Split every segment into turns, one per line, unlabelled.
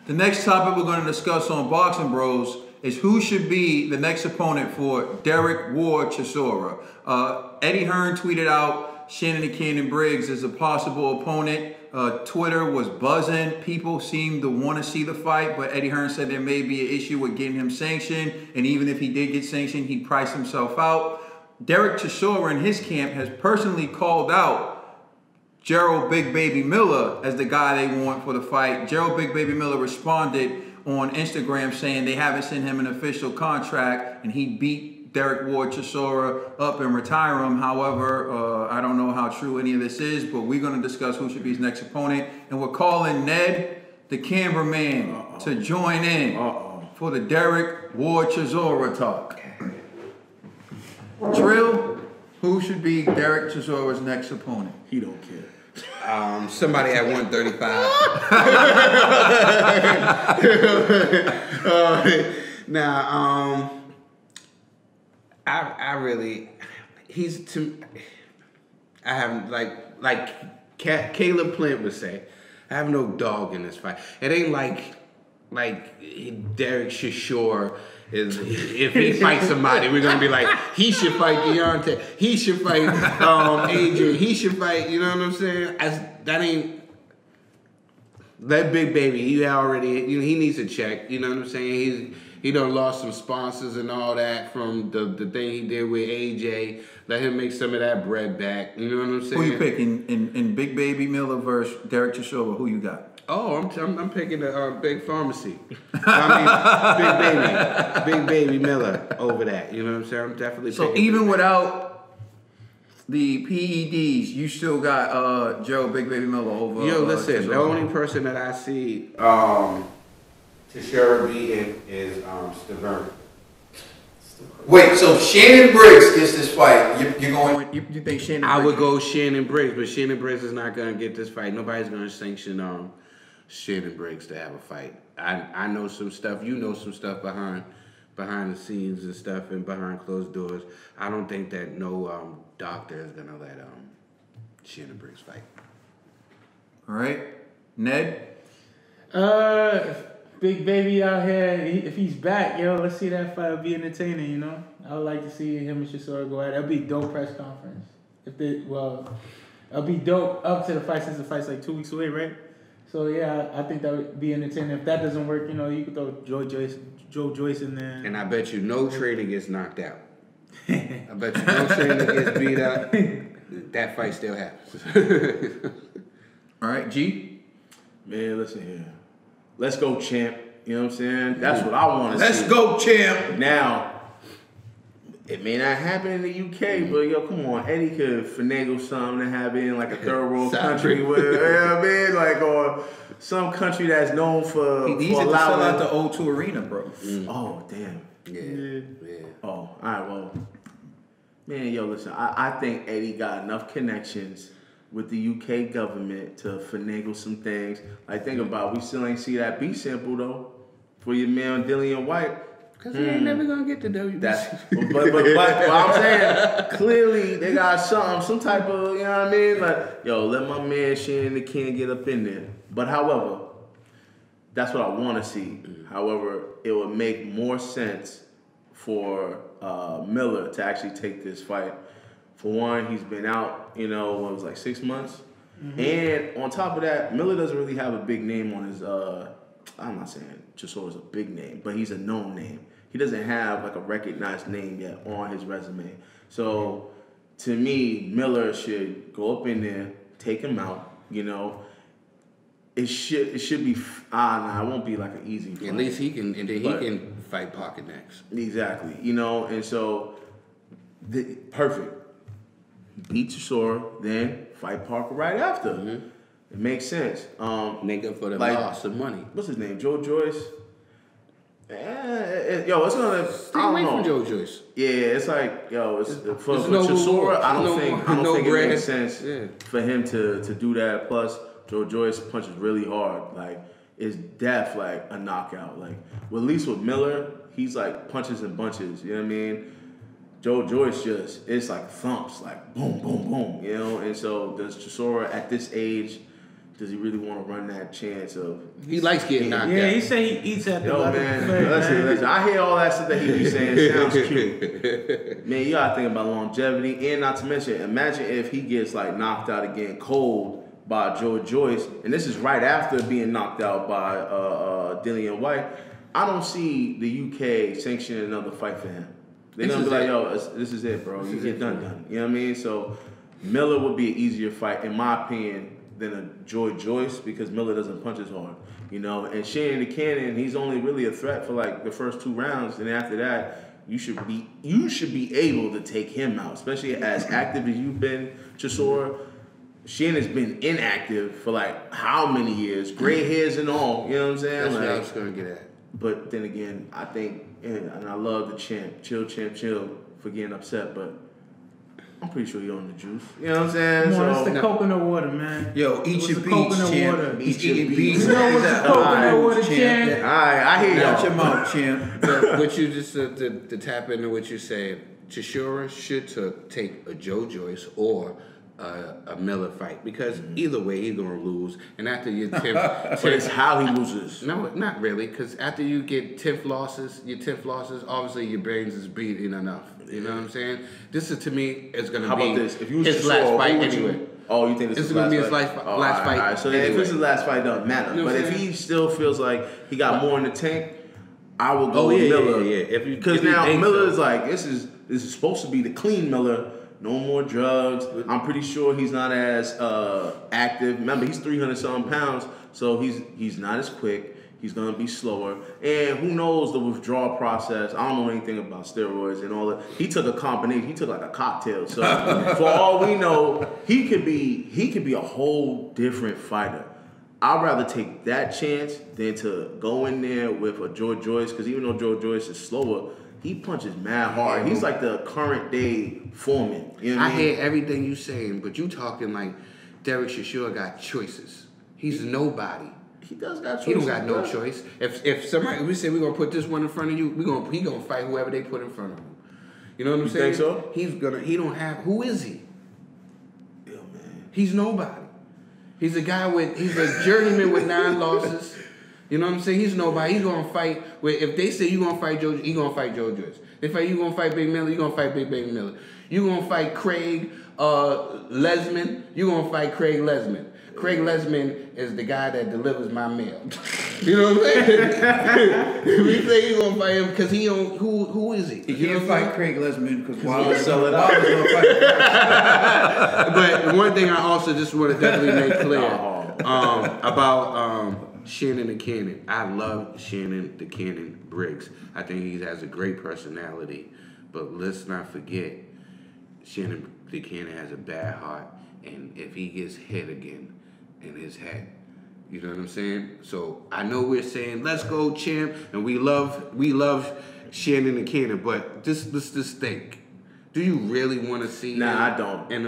The next topic we're going to discuss on Boxing Bros is who should be the next opponent for Dereck Chisora. Eddie Hearn tweeted out Shannon the Cannon Briggs as a possible opponent. Twitter was buzzing. People seemed to want to see the fight, but Eddie Hearn said there may be an issue with getting him sanctioned, and even if he did get sanctioned, he'd price himself out. Dereck Chisora in his camp has personally called out Gerald Big Baby Miller as the guy they want for the fight. Gerald Big Baby Miller responded on Instagram saying they haven't sent him an official contract and he beat Dereck Chisora up and retire him. However, I don't know how true any of this is, but we're going to discuss who should be his next opponent. And we're calling Ned, the cameraman, to join in for the Dereck Chisora talk. Trill, who should be Dereck Chisora's next opponent?
He don't care.
Somebody at 135. I really, I have like Caleb Plant would say, I have no dog in this fight. It ain't like Dereck Chisora is, if he fights somebody, we're gonna be like, he should fight Deontay, he should fight AJ, he should fight, you know what I'm saying? That ain't that Big Baby. He already, he needs a check. You know what I'm saying? He done lost some sponsors and all that from the thing he did with AJ. Let him make some of that bread back. You know what I'm saying?
Who you picking in Big Baby Miller versus Dereck Chisora? Who you got?
Oh, I'm picking the Big Pharmacy. I mean, Big Baby Miller over that. You know what I'm saying? I'm definitely.
So even without the PEDs, you still got Gerald Big Baby Miller over.
Yo, listen, the only person that I see Chisora beating is Stavern.
Wait, so Shannon Briggs gets this fight. You're going? You think Shannon?
I would go Shannon Briggs, but Shannon Briggs is not gonna get this fight. Nobody's gonna sanction Shannon Briggs to have a fight. I know some stuff. You know some stuff behind the scenes and stuff and behind closed doors. I don't think that no doctor is gonna let Shannon Briggs fight.
All right, Ned.
Big Baby out here, if he's back, let's see that fight. It'll be entertaining, you know? I would like to see him and Chisora go at it. It'll be a dope press conference. It'll be dope up to the fight since the fight's like 2 weeks away, right? So, yeah, I think that would be entertaining. If that doesn't work, you could throw Joe Joyce in there.
And I bet you no trainer gets knocked out. I bet you no trainer gets beat up. That fight still happens.
All right, G?
Man, listen here. Let's go, champ. You know what I'm saying? That's what I want to see.
Let's go, champ.
Now, it may not happen in the UK, but come on, Eddie could finagle something to have it in like a third world country where, you know what I mean? Like, or some country that's known for
He's to sell out the O2 Arena, bro.
Oh, damn.
Yeah.
Oh, all right, well, man, listen, I think Eddie got enough connections with the UK government to finagle some things. Like, think about it, we still ain't see that B sample, though, for your man Dillian White.
Because he ain't never going to get the WBC.
But I'm saying, clearly, they got some type of, you know what I mean? Like, let my man Shannon the King get up in there. But, however, that's what I want to see. However, it would make more sense for Miller to actually take this fight. For one, he's been out, what was like 6 months. Mm-hmm. And on top of that, Miller doesn't really have a big name on his, I'm not saying Chisora's a big name, but he's a known name. He doesn't have like a recognized name yet on his resume. So to me, Miller should go up in there, take him out, It should be, it won't be like an easy fight.
At least he can, and then he can fight Pocket next.
Exactly, and so, perfect. Beat Chisora, then fight Parker right after. Mm-hmm. It makes sense.
Make up for the loss of money.
What's his name? Joe Joyce? It's gonna
stay away from Joe Joyce.
Yeah, it's like, for Chisora, I don't think it makes sense for him to do that. Plus, Joe Joyce punches really hard. Like, it's death, like a knockout. Like, at least with Miller, he's like punches and bunches. You know what I mean? Joe Joyce it's like thumps, like boom, boom, boom, And so does Chisora at this age does he really want to run that chance of?
He likes getting knocked out.
Yeah, he say he eats at the
Yo, man, listen. I hear all that stuff that he be saying. It sounds cute. Man, you gotta think about longevity, and not to mention, imagine if he gets like knocked out again cold by Joe Joyce, and this is right after being knocked out by Dillian White. I don't see the UK sanctioning another fight for him. They're gonna be like, yo, this is it, bro. You get done. You know what I mean? So Miller would be an easier fight, in my opinion, than a Joy Joyce, because Miller doesn't punch as hard, you know. And Shannon the Cannon, he's only really a threat for like the first 2 rounds, and after that, you should be able to take him out, especially as active as you've been, Chisora. Shannon's been inactive for like how many years, gray hairs and all. You know what I'm saying?
That's
like,
what I was gonna get at.
But then again, I think, and I love the champ, chill, for getting upset, but I'm pretty sure you're on the juice. You know what I'm saying?
Come on, it's the coconut water, man.
Yo, eat your beats,
coconut
champ.
water.
He's eating
You
beats.
know what's the coconut water, champ?
All right, I hear
Out
y'all.
your mouth, champ.
But what you just to tap into what you said, Chisora should take a Joe Joyce or a Miller fight, because either way he's gonna lose. And after your 10th,
But it's how he loses.
no, not really, because after you get 10th losses, obviously your brains is beating enough. You know what I'm saying? This is, to me, it's gonna
How
be
about this? If you was
his
Chisora,
last fight
who would you-
anyway.
Oh, you think this
It's
is
gonna be his
last
last
fight?
last fight
All right. So if
anyway.
this is his last fight, it doesn't matter.
You know
But
what
if
I'm
he still feels like he got more in the tank, I will go
Oh,
with
yeah,
Miller.
yeah.
Because
If you
now
think
Miller
so.
is like, this is supposed to be the clean Miller. No more drugs. I'm pretty sure he's not as active. Remember, he's 300-something pounds, so he's not as quick. He's gonna be slower, and who knows the withdrawal process? I don't know anything about steroids and all that. He took a combination. He took like a cocktail. So for all we know, he could be a whole different fighter. I'd rather take that chance than to go in there with a Joe Joyce, because even though Joe Joyce is slower, he punches mad hard. He's like the current day Foreman. You know what
I
I mean?
hear everything you saying, but you talking like Dereck Chisora got choices. He's nobody.
He does got choices.
He don't got no
bro.
choice. If somebody, we say we're gonna put this one in front of you, he gonna fight whoever they put in front of him. You know what I'm
You
saying?
think so?
He don't have, who is he?
Yo, man.
He's nobody. He's a journeyman with 9 losses. You know what I'm saying? He's nobody. He's gonna fight if they say you gonna fight Joe, he gonna fight Joe Joyce. If you gonna fight Big Miller, you gonna fight Big Miller. You gonna fight Craig Lesman, you gonna fight Craig Lesman. Craig Lesman is the guy that delivers my mail. You know what I'm saying? We say you gonna fight him because he don't. Who is he?
He can't fight Craig Lesman because
Wilder's gonna fight.
But one thing I also just want to definitely make clear about Shannon the Cannon. I love Shannon the Cannon Briggs. I think he has a great personality. But let's not forget, Shannon the Cannon has a bad heart, and if he gets hit again in his head, you know what I'm saying? So I know we're saying let's go champ, and we love Shannon the Cannon, but let's just think. Do you really want to see him?
Nah, I don't.
And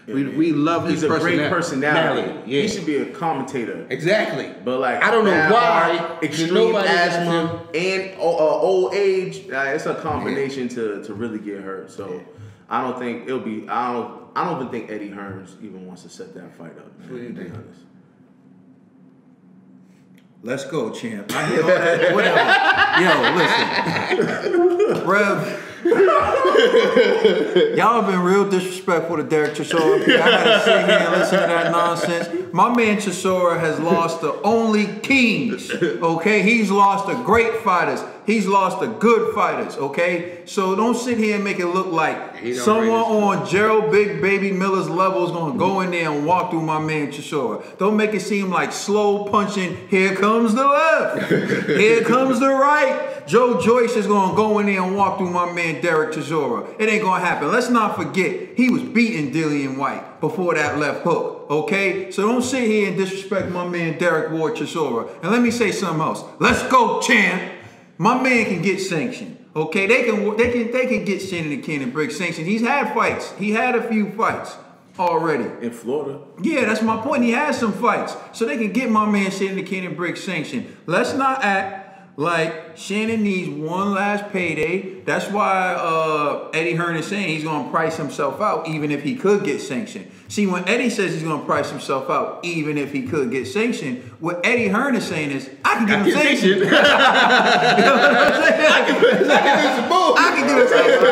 we love his
He's a great personality.
Yeah.
He should be a commentator.
Exactly.
But like,
I don't know
bad
why
heart, extreme
nobody has
asthma and old age. It's a combination to really get hurt. So I don't think it'll be. I don't even think Eddie Hearns even wants to set that fight up. Man,
What do you
to be
think?
honest.
Let's go, champ. I hear all that. Whatever. Yo, listen. Rev. Y'all been real disrespectful to Dereck Chisora. I gotta sit here and listen to that nonsense. My man Chisora has lost to only kings. Okay? He's lost to great fighters. He's lost to good fighters. Okay? So don't sit here and make it look like someone on Gerald Big Baby Miller's level is gonna go in there and walk through my man Chisora. Don't make it seem like slow punching. Here comes the left. Here comes the right. Joe Joyce is gonna go in there and walk through my man Dereck Chisora. It ain't gonna happen. Let's not forget, he was beating Dillian White before that left hook. Okay? So don't sit here and disrespect my man Dereck Ward Chisora. And let me say something else. Let's go, champ. My man can get sanctioned. Okay? They can get Shannon and Cannon Briggs sanctioned. He's had fights. He had a few fights already.
In Florida.
Yeah, that's my point. He has some fights. So they can get my man Shannon and Cannon Briggs sanctioned. Let's not act like Shannon needs one last payday. That's why Eddie Hearn is saying he's going to price himself out even if he could get sanctioned. See, when Eddie says he's going to price himself out even if he could get sanctioned, what Eddie Hearn is saying is, I can get him sanctioned. You know what I'm saying? I can get him sanctioned.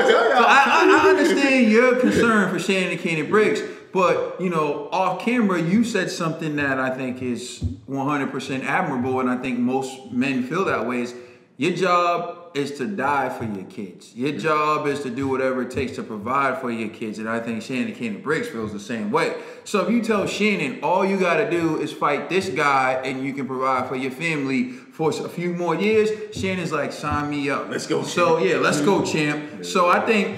So I understand your concern for Shannon and Kenny Briggs. But, you know, off camera, you said something that I think is 100% admirable, and I think most men feel that way, is your job is to die for your kids. Your job is to do whatever it takes to provide for your kids, and I think Shannon Kenny Briggs feels the same way. So if you tell Shannon all you got to do is fight this guy and you can provide for your family for a few more years, Shannon's like, sign me up.
Let's go, champ.
So, yeah, let's go, champ. So I think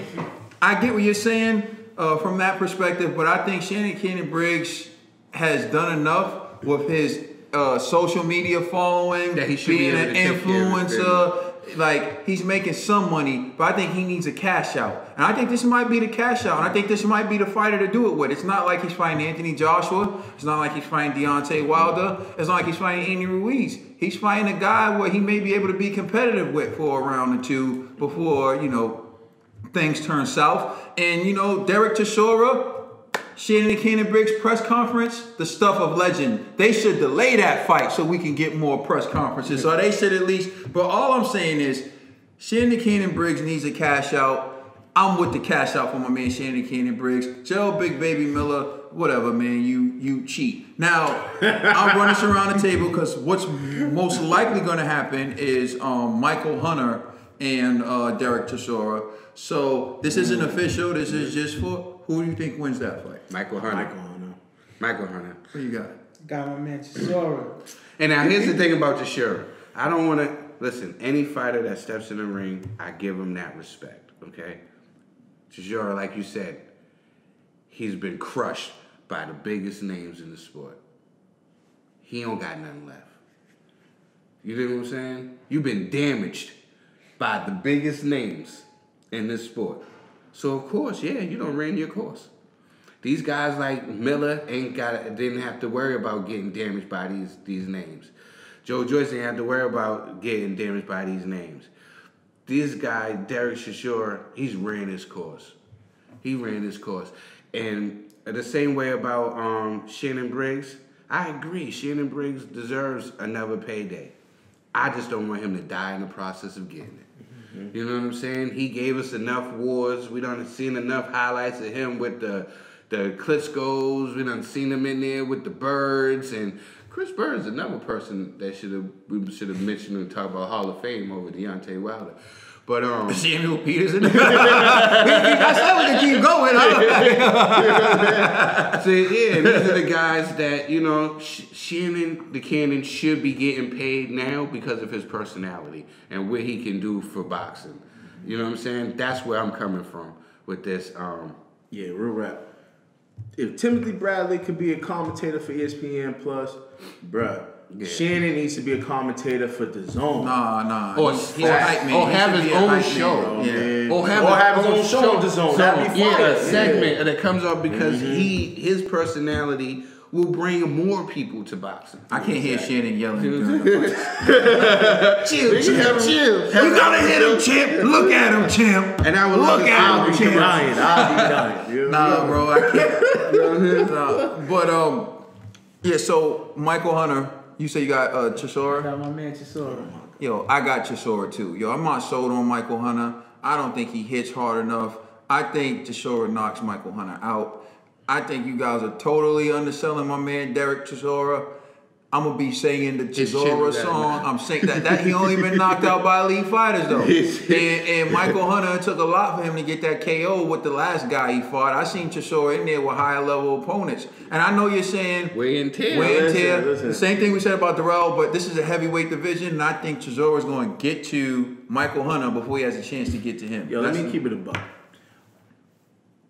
I get what you're saying. From that perspective, but I think Shannon Kenny Briggs has done enough with his social media following,
that he should
being
be
an influencer. Like, he's making some money, but I think he needs a cash out. And I think this might be the cash out, and I think this might be the fighter to do it with. It's not like he's fighting Anthony Joshua. It's not like he's fighting Deontay Wilder. It's not like he's fighting Andy Ruiz. He's fighting a guy where he may be able to be competitive with for a round or two before, you know, things turn south. And, you know, Dereck Chisora, Shannon and Kenny Briggs press conference, the stuff of legend. They should delay that fight so we can get more press conferences. So they should at least, but all I'm saying is Shannon and Kenny Briggs needs a cash out. I'm with the cash out for my man Shannon and Kenny Briggs. Joe Big Baby Miller, whatever, man, you cheat. Now, I'm running this around the table because what's most likely going to happen is Michael Hunter and Dereck Chisora. So this isn't official. This is just for who do you think wins that fight?
Michael Hunter.
Who you got?
Got my man Chisora.
And now here's the thing about Chisora. I don't want to listen. Any fighter that steps in the ring, I give him that respect. Okay, Chisora, like you said, he's been crushed by the biggest names in the sport. He don't got nothing left. You know what I'm saying? You've been damaged by the biggest names in this sport. So of course, yeah, you don't ran your course. These guys like Miller didn't have to worry about getting damaged by these names. Joe Joyce didn't have to worry about getting damaged by these names. This guy, Dereck Chisora, he's ran his course. He ran his course. And the same way about Shannon Briggs, I agree. Shannon Briggs deserves another payday. I just don't want him to die in the process of getting it. You know what I'm saying? He gave us enough wars. We done seen enough highlights of him with the Klitschko's. We done seen him in there with the Birds. And Chris Bird's another person that we should have mentioned and talk about Hall of Fame over Deontay Wilder. But
Samuel Peterson. I said we can keep going.
So yeah, these are the guys that, you know, Shannon the Cannon should be getting paid now because of his personality and what he can do for boxing. You know what I'm saying? That's where I'm coming from with this.
Yeah, real rap. If Timothy Bradley could be a commentator for ESPN Plus, bruh. Yeah. Shannon needs to be a commentator for the Zone.
Nah.
Or
He's a hype man.
Or
He
have
should
his
be a
own
hype
show.
man, bro.
Or
have his own show on the Zone. That'd be fire.
A segment that comes up because his personality will bring more people to boxing.
I can't hear Shannon yelling during the fight. Chill. You gotta hit him, champ. Look at him, champ.
And I would
look at him, champ.
I'll be dying.
Nah, bro, I can't. Nah. But yeah. So Michael Hunter, you say you got Chisora?
Got my man Chisora.
Yo, I got Chisora too. Yo, I'm not sold on Michael Hunter. I don't think he hits hard enough. I think Chisora knocks Michael Hunter out. I think you guys are totally underselling my man Dereck Chisora. I'm gonna be singing the Chisora song. I'm saying that he only been knocked out by elite fighters though. And Michael Hunter, it took a lot for him to get that KO with the last guy he fought. I seen Chisora in there with higher level opponents. And I know you're saying
wear and tear.
Listen.
The same thing we said about Darrell, but this is a heavyweight division, and I think Chisora is going to get to Michael Hunter before he has a chance to get to him.
Yo, let me keep it a buck.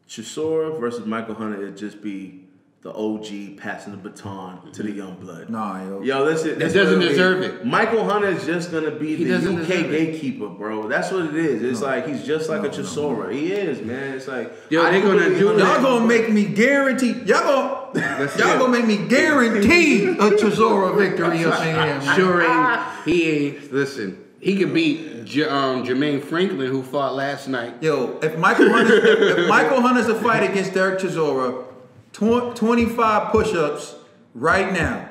Chisora versus Michael Hunter, it'd just be the OG passing the baton to the young blood.
Nah, yo.
Yo, listen.
It doesn't deserve it.
Michael Hunter is just gonna be
He
the
doesn't
UK
deserve it.
gatekeeper, bro. That's what it is. It's like he's just like a Chisora. He is, man. It's like
Yo, they gonna do
Y'all
that.
gonna make me guarantee. Y'all gonna make me guarantee a Chisora victory up in here, man.
Sure ain't. He ain't. Listen, he could beat Jermaine Franklin, who fought last night.
Yo, if Michael Hunter's a fight against Dereck Chisora, 25 push-ups right now.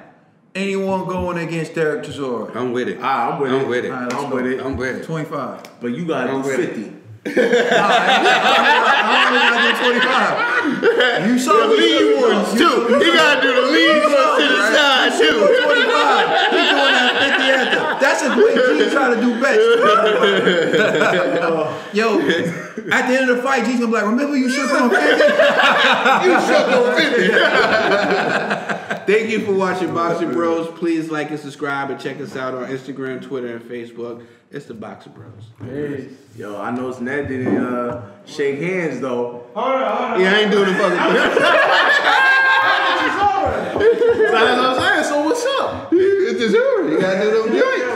Anyone going against Dereck Chisora?
I'm with it.
I'm with it.
I'm with it.
All right, let's
I'm
go.
with it.
I'm with it.
25.
But you gotta
I'm
do
with it.
50.
I only gotta do 25. You saw
The lead ones too. He gotta do the lead ones to the side too.
25. He's doing that 50 after. That's his way G trying to do best. Yo, at the end of the fight, G's gonna be like, remember you shook on 50?
You shook on 50. Thank you for watching Boxing Bros. Please like and subscribe and check us out on Instagram, Twitter, and Facebook. It's the Boxing Bros.
Peace.
Yo, I know Ned didn't shake hands though.
Hold on.
Yeah, I ain't doing the fucking thing.
That's what I'm saying. So what's up?
It's just you gotta do them joints.